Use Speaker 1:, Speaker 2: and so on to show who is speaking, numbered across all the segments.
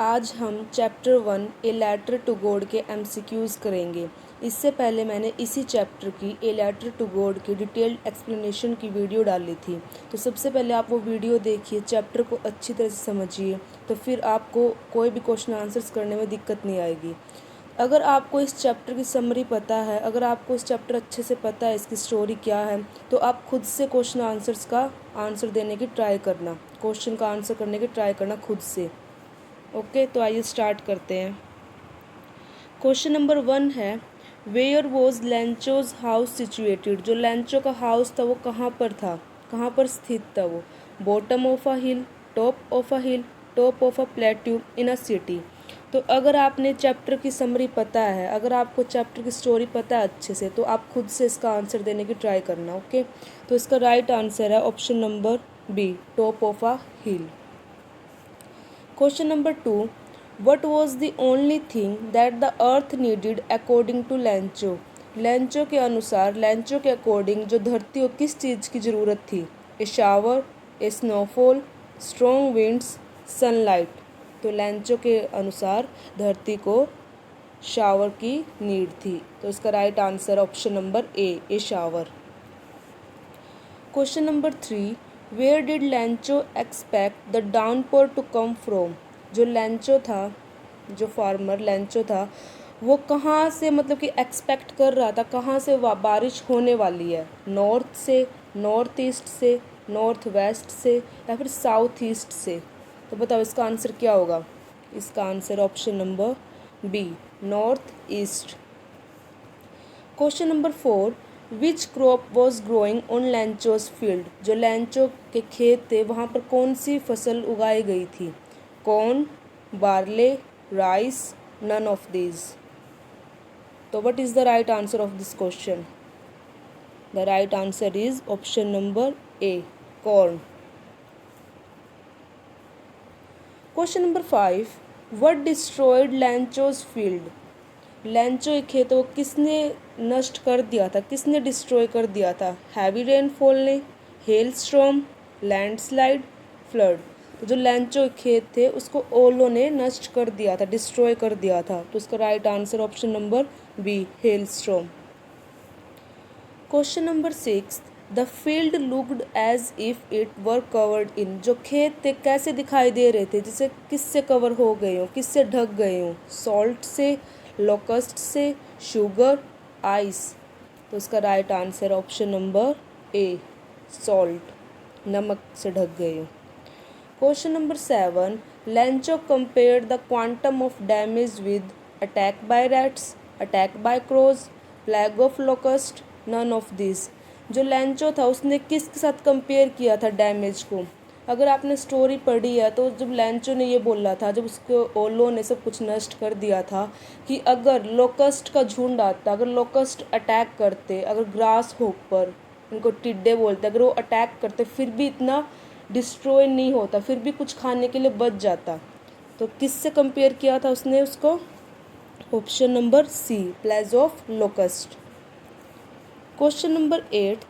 Speaker 1: आज हम chapter 1 a letter to God के एमसीक्यूज़ करेंगे। इससे पहले मैंने इसी चैप्टर की ए लेटर टू गॉड की डिटेल्ड एक्सप्लेनेशन की वीडियो डाली थी। तो सबसे पहले आप वो वीडियो देखिए, चैप्टर को अच्छी तरह से समझिए, तो फिर आपको कोई भी क्वेश्चन आंसर्स करने में दिक्कत नहीं आएगी। अगर आपको इस चैप्टर की समरी पता है, अगर आपको इस चैप्टर अच्छे से पता है इसकी स्टोरी क्या है, तो आप खुद से क्वेश्चन आंसर्स का आंसर देने की ट्राई करना, क्वेश्चन का आंसर करने की ट्राई करना खुद से। ओके, तो आइए स्टार्ट करते हैं। क्वेश्चन नंबर 1 है, वेयर वॉज लैंचोज हाउस सिचुएटेड। जो लैंचो का हाउस था वो कहाँ पर था, कहाँ पर स्थित था वो? Bottom of a hill, top of a hill, top of a plateau, in a city. तो अगर आपने चैप्टर की समरी पता है, अगर आपको चैप्टर की स्टोरी पता है अच्छे से, तो आप खुद से इसका आंसर देने की ट्राई करना। ओके, तो इसका राइट आंसर है option number B, top of a hill. Question number 2. What was the only thing that the earth needed according to Lancho? लैंचो के अनुसार, लैंचो के अकॉर्डिंग जो धरती को किस चीज़ की ज़रूरत थी? ए शावर, ए स्नोफॉल, स्ट्रॉन्ग विंड्स, सनलाइट। तो लैंचो के अनुसार धरती को शावर की नीड थी। तो इसका right answer option number A shower. Question number 3. Where did Lencho expect the downpour to come from. जो लैंचो था, जो फार्मर लैंचो था, वो कहाँ से मतलब कि एक्सपेक्ट कर रहा था, कहाँ से बारिश होने वाली है? नॉर्थ से, नॉर्थ ईस्ट से, नॉर्थ वेस्ट से, या फिर साउथ ईस्ट से? तो बताओ इसका आंसर क्या होगा? इसका answer option number B, north east. Question number 4. Which crop was growing on Lencho's field. जो लैंचो के खेत थे वहाँ पर कौन सी फसल उगाई गई थी? Corn, barley, rice, none of these. तो what is the right answer of this question? The right answer is option number A, corn. Question number 5. What destroyed Lencho's field. Lencho के खेतों को किसने नष्ट कर दिया था, किसने डिस्ट्रॉय कर दिया था? हैवी रेनफॉल ने, हेल स्टॉर्म, लैंडस्लाइड, फ्लड। तो जो लैंचो के खेत थे उसको ओलो ने नष्ट कर दिया था, डिस्ट्रॉय कर दिया था। तो उसका right answer option number B, hail storm. Question number 6. The field looked as if it were covered in. जो खेत थे कैसे दिखाई दे रहे थे, जैसे किससे कवर हो गए हो, किससे ढक गए हो? सॉल्ट से, लोकस्ट से, शुगर, आइस। तो इसका right answer option number A, salt, नमक से ढक गए हो। Question number 7. Lencho compared the quantum of damage with attack by rats, attack by crows, plague of locust, none of this. जो लैंचो था उसने किसके साथ कंपेयर किया था डैमेज को? अगर आपने स्टोरी पढ़ी है तो जब लैंचो ने ये बोला था, जब उसको ओलो ने सब कुछ नष्ट कर दिया था, कि अगर लोकस्ट का झुंड आता, अगर लोकस्ट अटैक करते, अगर ग्रास होपर, उनको टिड्डे बोलते, अगर वो अटैक करते फिर भी इतना डिस्ट्रॉय नहीं होता, फिर भी कुछ खाने के लिए बच जाता। तो किससे कंपेयर किया था उसने उसको? Option number C, plague of locust. Question number 8.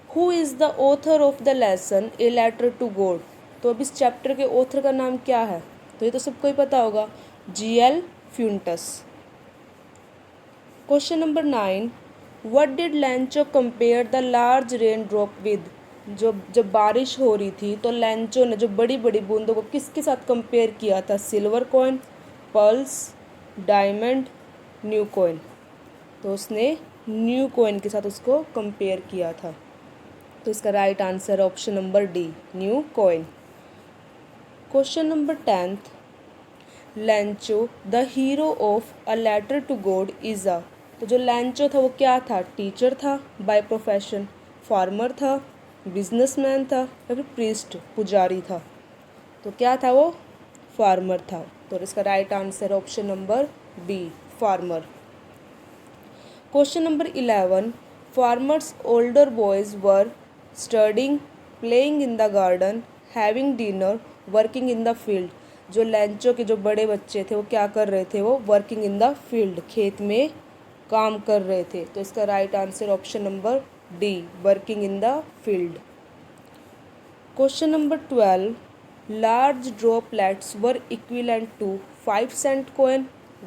Speaker 1: Who is the author of the lesson a letter to God. तो अब इस चैप्टर के ऑथर का नाम क्या है? तो ये तो सबको ही पता होगा, G.L. Fuentes. Question number 9. What did Lencho compare the large rain drop with. जब बारिश हो रही थी तो लैंचो ने जो बड़ी बड़ी बूंदों को किसके साथ कंपेयर किया था? Silver coin, pearls, diamond, new coin. तो उसने न्यू कॉइन के साथ उसको कंपेयर किया था। तो इसका राइट आंसर है option number D, new coin. Question number 10. Lencho the hero of a letter to God is a. तो जो लैंचो था वो क्या था? टीचर था बाय प्रोफेशन, फार्मर था, बिजनेसमैन था, या फिर प्रीस्ट, पुजारी था? तो क्या था वो? फार्मर था। तो इसका right answer option number B, farmer. Question number 11. Farmers older boys were studying, playing in the garden, having dinner, working in the field. जो लैंचो के जो बड़े बच्चे थे वो क्या कर रहे थे? वो वर्किंग इन द फील्ड, खेत में काम कर रहे थे। तो इसका right answer option number D, working in the field. Question number 12. Large droplets were equivalent to 5 cent coin,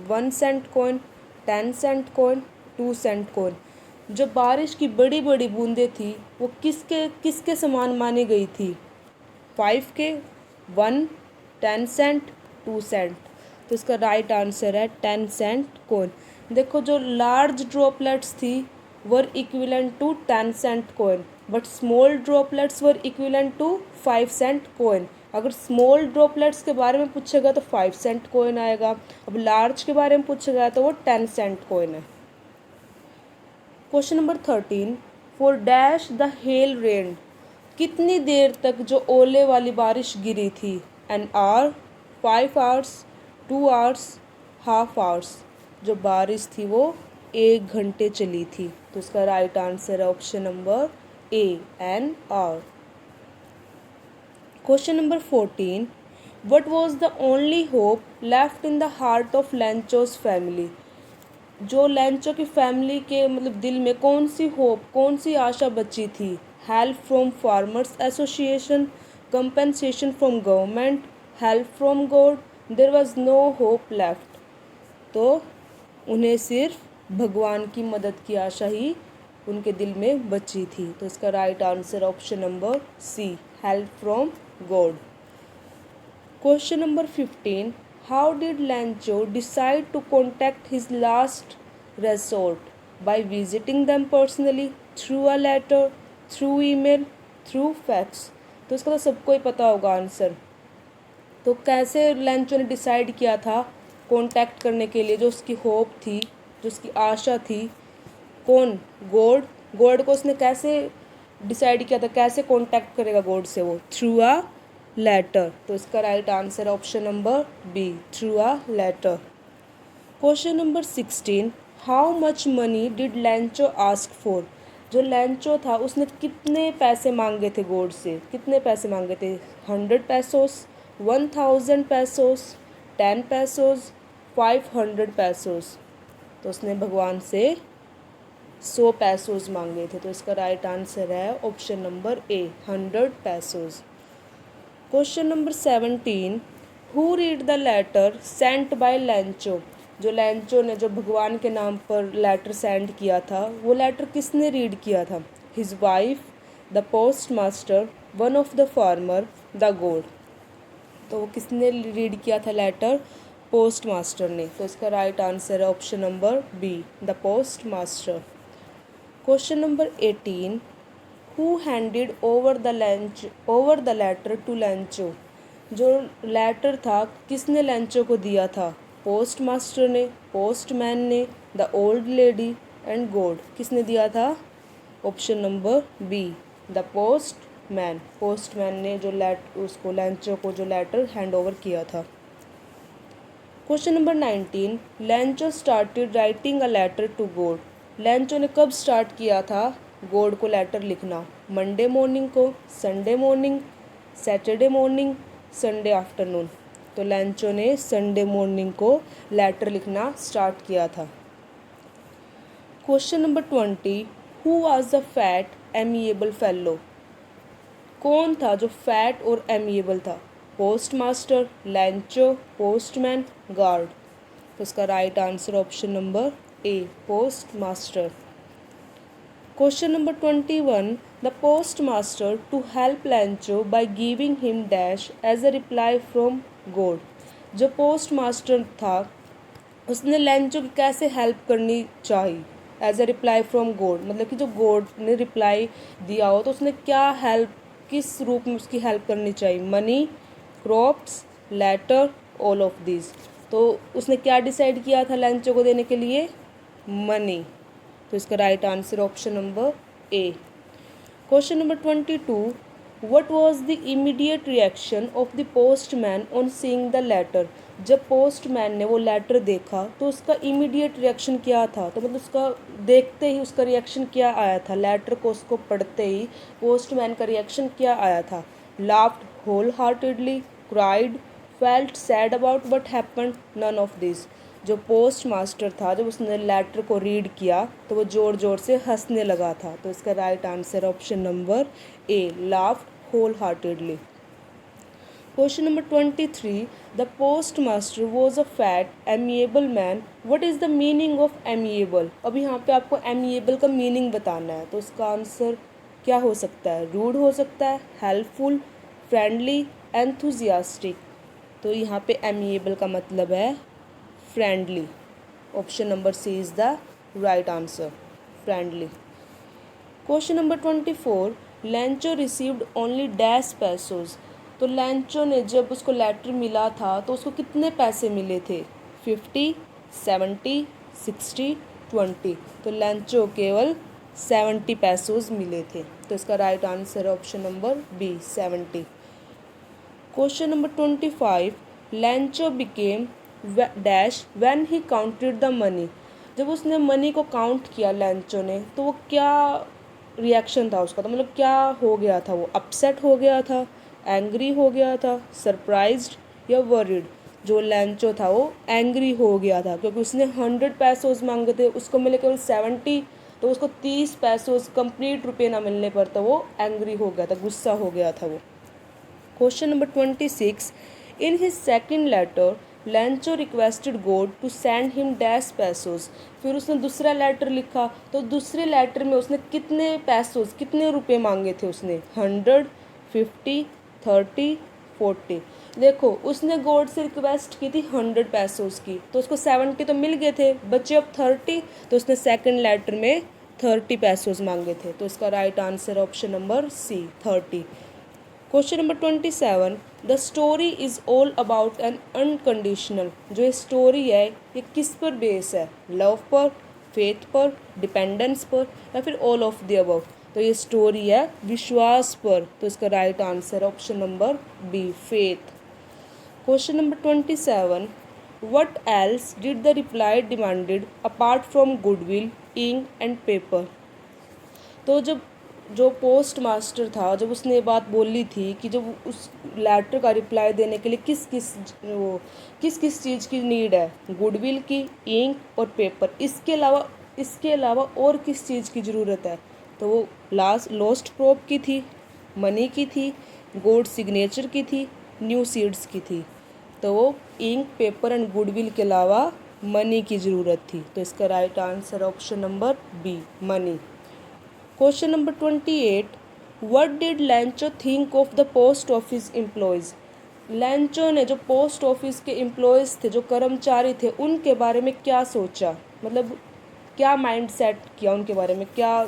Speaker 1: 1 cent coin, 10 cent coin, 2 cent coin. जो बारिश की बड़ी बड़ी बूंदें थी वो किसके किसके समान मानी गई थी? 5 के, 1, 10 सेंट, 2 सेंट। तो इसका राइट आंसर है 10 सेंट कॉइन। देखो जो लार्ज ड्रॉपलेट्स थी were equivalent to 10 cent coin, but small droplets were equivalent to 5 cent coin. अगर स्मॉल ड्रॉपलेट्स के बारे में पूछेगा तो 5 सेंट कॉइन आएगा, अब लार्ज के बारे में पूछेगा तो वो 10 सेंट कॉइन है। Question number 13, for dash the hell rain, कितनी देर तक जो ओले वाली बारिश गिरी थी? An hour, 5 hours, 2 hours, half hours. जो बारिश थी वो 1 घंटे चली थी। तो इसका राइट आंसर है option number A, an hour. Question number 14, what was the only hope left in the heart of Lencho's family? जो लेंचो की फैमिली के मतलब दिल में कौन सी होप, कौन सी आशा बची थी? Help from farmers association, compensation from government, help from God, there was no hope left. तो उन्हें सिर्फ भगवान की मदद की आशा ही उनके दिल में बची थी। तो इसका right answer option number C, help from God. Question number 15, how did Lencho decide to contact his last resort? By visiting them personally, through a letter, through email, through fax। तो इसका तो सबको ही पता होगा आंसर। तो कैसे Lencho ने decide किया था कॉन्टैक्ट करने के लिए? जो उसकी होप थी, जो उसकी आशा थी, कौन? गॉड। गॉड को उसने कैसे डिसाइड किया था, कैसे कॉन्टैक्ट करेगा गॉड से? वो थ्रू अ लेटर। तो इसका right answer option number B, through a letter. Question number 16, how much money did Lencho ask for? जो लेंचो था उसने कितने पैसे मांगे थे गॉड से? कितने पैसे मांगे थे? 100 पैसोस, 1000 पैसोस, 10 पैसोस, 500 पैसोस। तो उसने भगवान से 100 पैसोस मांगे थे। तो इसका राइट आंसर है option number A, 100 pesos. Question number 17, who read the letter sent by Lencho? जो लेंचो ने जो भगवान के नाम पर लेटर सेंड किया था वो लेटर किसने रीड किया था? His wife, the post master, one of the farmer, the God. तो वो किसने रीड किया था लेटर? पोस्ट मास्टर ने। तो इसका राइट आंसर है option number B, the post master. Question number 18, who handed over the letter to Lencho? जो लेटर था किसने लेंचो को दिया था? पोस्ट मास्टर ने, पोस्टमैन ने, the old lady and God. किसने दिया था? Option number B, the postman. Postman ने जो उसको लेंचो को जो लेटर हैंड ओवर किया था। Question number 19, Lencho started writing a letter to God. Lencho ने कब स्टार्ट किया था गॉड को लेटर लिखना? मंडे मॉर्निंग को, Sunday morning, Saturday morning, Sunday afternoon. तो लेंचो ने संडे मॉर्निंग को लेटर लिखना स्टार्ट किया था। Question number 20, who was the fat amiable fellow? कौन था जो फैट और एमिएबल था? Post master, Lencho, postman, guard. तो इसका right answer option number A, post master. Question number 21, the post master to help Lencho by giving him dash as a reply from God. जो post master था उसने Lencho की कैसे help करनी चाहिए? As a reply from God, मतलब कि जो गॉड ने रिप्लाई दिया हो तो उसने क्या हेल्प, किस रूप में उसकी हेल्प करनी चाहिए? Money, crops, letter, all of this. तो उसने क्या डिसाइड किया था लेंचो को देने के लिए? मनी। तो इसका right answer option number A. Question number 22, what was the immediate reaction of the postman on seeing the letter? जब पोस्टमैन ने वो लेटर देखा तो उसका इमीडिएट रिएक्शन क्या था? तो मतलब उसका देखते ही उसका रिएक्शन क्या आया था? लेटर को उसको पढ़ते ही पोस्टमैन का रिएक्शन क्या आया था? Laughed whole heartedly, cried, felt sad about what happened, none of this. जो पोस्ट मास्टर था जब उसने लेटर को रीड किया तो वो ज़ोर ज़ोर से हंसने लगा था। तो इसका right answer option number A, laughed whole heartedly. Question number 23. The postmaster was a fat, amiable man. What is the meaning of amiable? अब यहाँ पे आपको amiable का मीनिंग बताना है, तो इसका आंसर क्या हो सकता है? रूड हो सकता है, हेल्पफुल, फ्रेंडली, एंथुजियास्टिक। तो यहाँ पे amiable का मतलब है friendly. Option number C is the right answer, friendly. Question number 24. Lencho received only dash pesos. तो लैंचो ने जब उसको लेटर मिला था तो उसको कितने पैसे मिले थे? 50, 70, 60, 20। तो लैंचो केवल 70 पैसोज मिले थे। तो इसका राइट आंसर है option number B, 70। Question number 25. Lencho became dash when he counted the money. जब उसने मनी को काउंट किया लैंचो ने, तो वो क्या रिएक्शन था उसका? तो मतलब क्या हो गया था? वो अपसेट हो गया था, एंग्री हो गया था, सरप्राइज्ड या वरीड? जो लैंचो था वो एंग्री हो गया था, क्योंकि उसने 100 पैसोज मांगे थे, उसको मिले केवल 70। तो उसको 30 पैसोज कंप्लीट रुपये ना मिलने पर तो वो एंग्री हो गया था, गुस्सा हो गया था वो। Question number 26. In his second letter Lencho requested God to send him dash pesos. फिर उसने दूसरा लेटर लिखा, तो दूसरे लेटर में उसने कितने पैसोज, कितने रुपए मांगे थे उसने? 100, 50, 30, 40। देखो, उसने गॉड से रिक्वेस्ट की थी 100 पैसोज की, तो उसको 70 तो मिल गए थे, बचे अब 30। तो उसने सेकेंड लेटर में 30 पैसोज मांगे थे। तो इसका right answer option number C, 30। Question number 27. The story is all about an unconditional. जो ये स्टोरी है ये किस पर बेस है? लव पर, फेथ पर, डिपेंडेंस पर, या फिर ऑल ऑफ द अबव? तो ये स्टोरी है विश्वास पर। तो इसका right answer option number B, faith. Question number 27. What else did the reply demanded apart from goodwill, ink and paper. तो जब जो पोस्ट मास्टर था, जब उसने ये बात बोली थी कि जब उस लेटर का रिप्लाई देने के लिए किस किस चीज़ की नीड है? गुडविल की, इंक और पेपर। इसके अलावा और किस चीज़ की ज़रूरत है? तो वो लॉस्ट प्रोप की थी, मनी की थी, गोल्ड सिग्नेचर की थी, न्यू सीड्स की थी। तो वो इंक, पेपर एंड गुडविल के अलावा मनी की ज़रूरत थी। तो इसका right answer option number B, money. Question number 28. What did Lencho think of the post office employees. लैंचो ने जो पोस्ट ऑफिस के एम्प्लॉयज़ थे, जो कर्मचारी थे, उनके बारे में क्या सोचा? मतलब क्या माइंड सेट किया उनके बारे में, क्या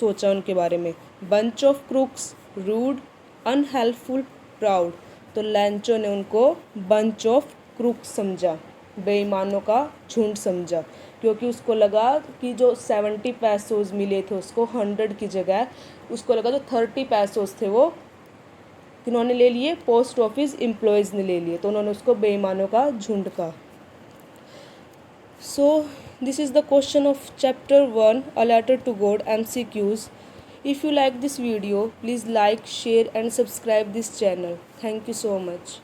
Speaker 1: सोचा उनके बारे में? Bunch of crooks, rude, unhelpful, proud. तो लैंचो ने उनको बंच ऑफ क्रूक्स समझा, बेईमानों का झुंड समझा, क्योंकि उसको लगा कि जो 70 पैसोज मिले थे उसको 100 की जगह, उसको लगा जो 30 पैसोज थे वो किन्होंने ले लिए? पोस्ट ऑफिस एम्प्लॉयज़ ने ले लिए। तो उन्होंने उसको बेईमानों का झुंड कहा। So this is the question of chapter 1, a letter to God, MCQs. If you like this video, please like, share and subscribe this channel. Thank you so much.